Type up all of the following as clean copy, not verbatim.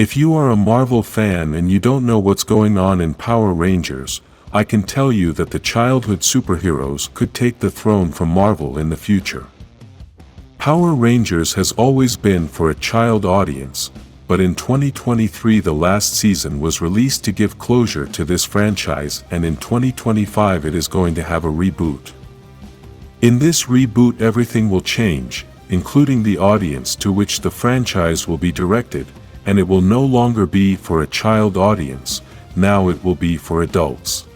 If you are a Marvel fan and you don't know what's going on in Power Rangers, I can tell you that the childhood superheroes could take the throne from Marvel in the future. Power Rangers has always been for a child audience, but in 2023 the last season was released to give closure to this franchise, and in 2025 it is going to have a reboot. In this reboot everything will change, including the audience to which the franchise will be directed, and it will no longer be for a child audience, now it will be for adults.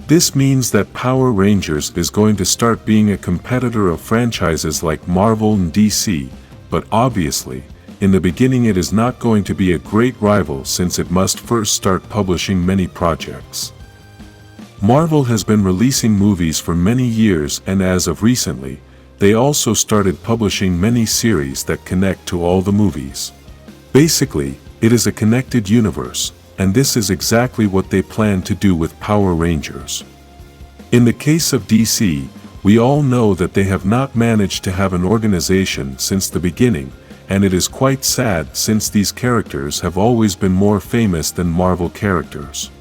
This means that Power Rangers is going to start being a competitor of franchises like Marvel and DC, but obviously, in the beginning it is not going to be a great rival since it must first start publishing many projects. Marvel has been releasing movies for many years, and as of recently, they also started publishing many series that connect to all the movies. Basically, it is a connected universe, and this is exactly what they plan to do with Power Rangers. In the case of DC, we all know that they have not managed to have an organization since the beginning, and it is quite sad since these characters have always been more famous than Marvel characters.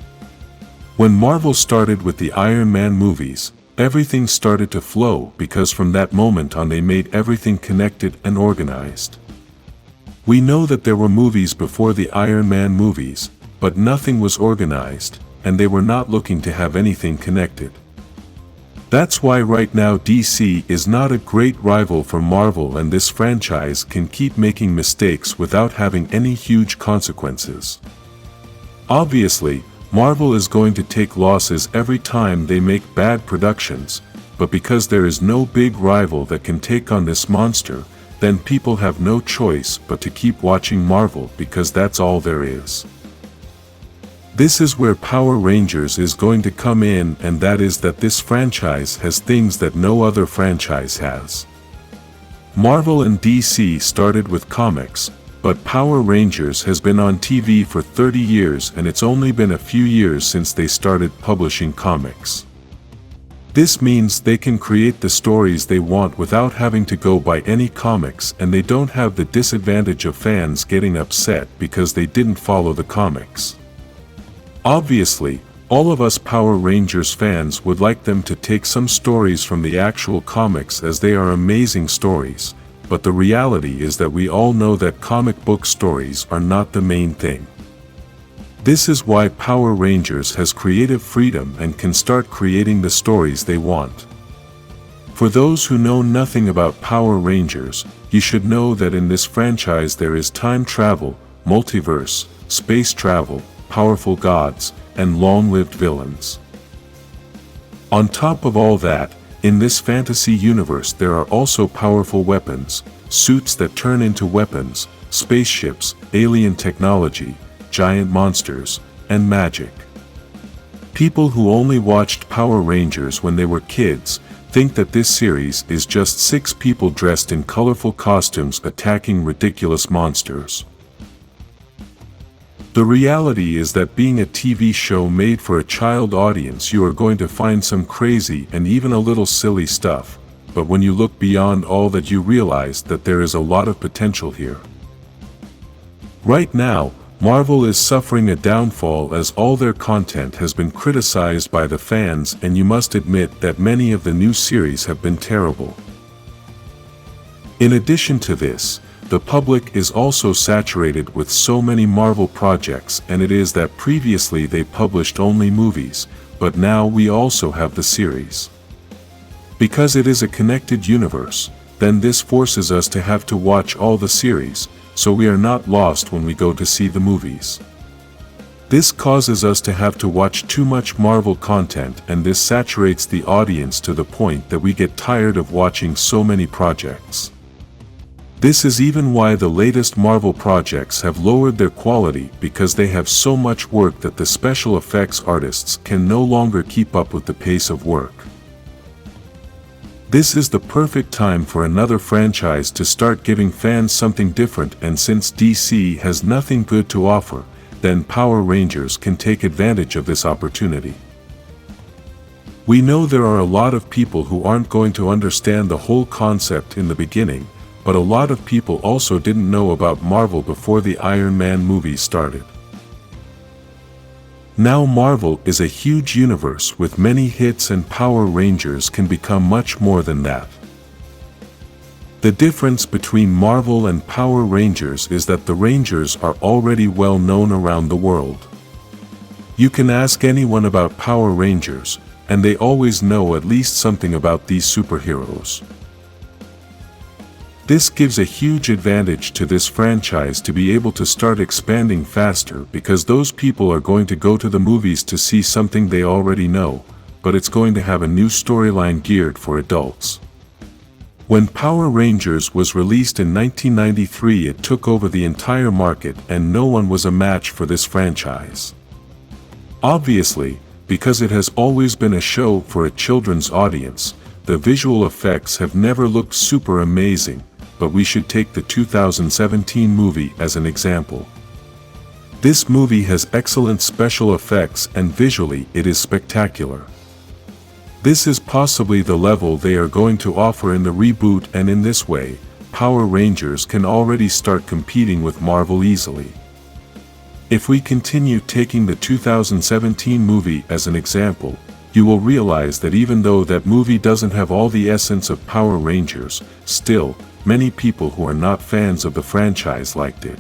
When Marvel started with the Iron Man movies, everything started to flow because from that moment on they made everything connected and organized. We know that there were movies before the Iron Man movies, but nothing was organized, and they were not looking to have anything connected. That's why right now DC is not a great rival for Marvel, and this franchise can keep making mistakes without having any huge consequences. Obviously, Marvel is going to take losses every time they make bad productions, but because there is no big rival that can take on this monster, then people have no choice but to keep watching Marvel because that's all there is. This is where Power Rangers is going to come in, and that is that this franchise has things that no other franchise has. Marvel and DC started with comics, but Power Rangers has been on TV for 30 years, and it's only been a few years since they started publishing comics. This means they can create the stories they want without having to go by any comics, and they don't have the disadvantage of fans getting upset because they didn't follow the comics. Obviously, all of us Power Rangers fans would like them to take some stories from the actual comics, as they are amazing stories, but the reality is that we all know that comic book stories are not the main thing. This is why Power Rangers has creative freedom and can start creating the stories they want. For those who know nothing about Power Rangers, you should know that in this franchise there is time travel, multiverse, space travel, powerful gods, and long-lived villains. On top of all that, in this fantasy universe there are also powerful weapons, suits that turn into weapons, spaceships, alien technology, giant monsters, and magic. People who only watched Power Rangers when they were kids think that this series is just 6 people dressed in colorful costumes attacking ridiculous monsters. The reality is that being a TV show made for a child audience, you are going to find some crazy and even a little silly stuff, but when you look beyond all that you realize that there is a lot of potential here. Right now, Marvel is suffering a downfall as all their content has been criticized by the fans, and you must admit that many of the new series have been terrible. In addition to this, the public is also saturated with so many Marvel projects, and it is that previously they published only movies, but now we also have the series. Because it is a connected universe, then this forces us to have to watch all the series, so we are not lost when we go to see the movies. This causes us to have to watch too much Marvel content, and this saturates the audience to the point that we get tired of watching so many projects. This is even why the latest Marvel projects have lowered their quality, because they have so much work that the special effects artists can no longer keep up with the pace of work. This is the perfect time for another franchise to start giving fans something different, and since DC has nothing good to offer, then Power Rangers can take advantage of this opportunity. We know there are a lot of people who aren't going to understand the whole concept in the beginning, but a lot of people also didn't know about Marvel before the Iron Man movies started. Now Marvel is a huge universe with many hits, and Power Rangers can become much more than that. The difference between Marvel and Power Rangers is that the Rangers are already well known around the world. You can ask anyone about Power Rangers, and they always know at least something about these superheroes. This gives a huge advantage to this franchise to be able to start expanding faster, because those people are going to go to the movies to see something they already know, but it's going to have a new storyline geared for adults. When Power Rangers was released in 1993, it took over the entire market, and no one was a match for this franchise. Obviously, because it has always been a show for a children's audience, the visual effects have never looked super amazing, but we should take the 2017 movie as an example. This movie has excellent special effects, and visually it is spectacular. This is possibly the level they are going to offer in the reboot, and in this way, Power Rangers can already start competing with Marvel easily. If we continue taking the 2017 movie as an example, you will realize that even though that movie doesn't have all the essence of Power Rangers, still, many people who are not fans of the franchise liked it.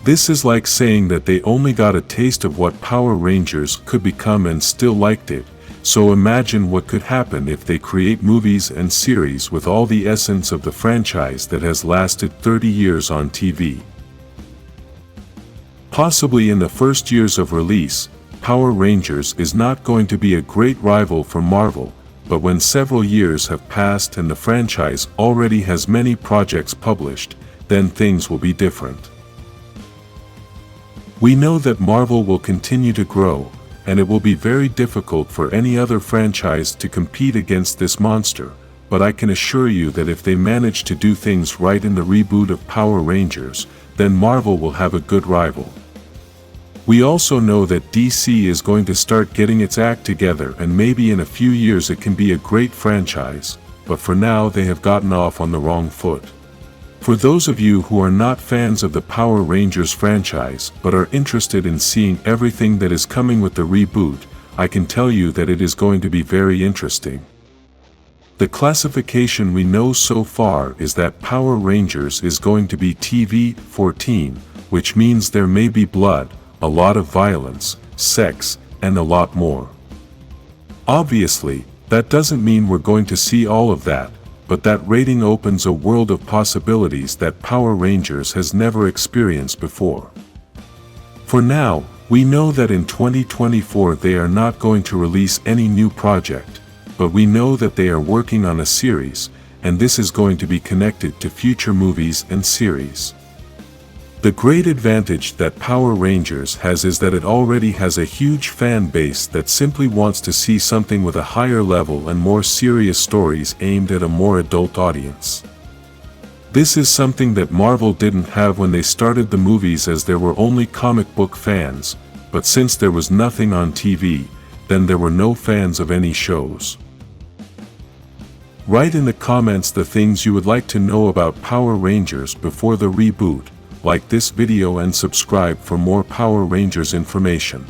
This is like saying that they only got a taste of what Power Rangers could become and still liked it. So imagine what could happen if they create movies and series with all the essence of the franchise that has lasted 30 years on TV. Possibly in the first years of release, Power Rangers is not going to be a great rival for Marvel, but when several years have passed and the franchise already has many projects published, then things will be different. We know that Marvel will continue to grow, and it will be very difficult for any other franchise to compete against this monster, but I can assure you that if they manage to do things right in the reboot of Power Rangers, then Marvel will have a good rival. We also know that DC is going to start getting its act together, and maybe in a few years it can be a great franchise, but for now they have gotten off on the wrong foot. For those of you who are not fans of the Power Rangers franchise but are interested in seeing everything that is coming with the reboot, I can tell you that it is going to be very interesting. The classification we know so far is that Power Rangers is going to be TV-14, which means there may be blood, a lot of violence, sex, and a lot more. Obviously, that doesn't mean we're going to see all of that, but that rating opens a world of possibilities that Power Rangers has never experienced before. For now, we know that in 2024 they are not going to release any new project, but we know that they are working on a series, and this is going to be connected to future movies and series. The great advantage that Power Rangers has is that it already has a huge fan base that simply wants to see something with a higher level and more serious stories aimed at a more adult audience. This is something that Marvel didn't have when they started the movies, as there were only comic book fans, but since there was nothing on TV, then there were no fans of any shows. Write in the comments the things you would like to know about Power Rangers before the reboot. Like this video and subscribe for more Power Rangers information.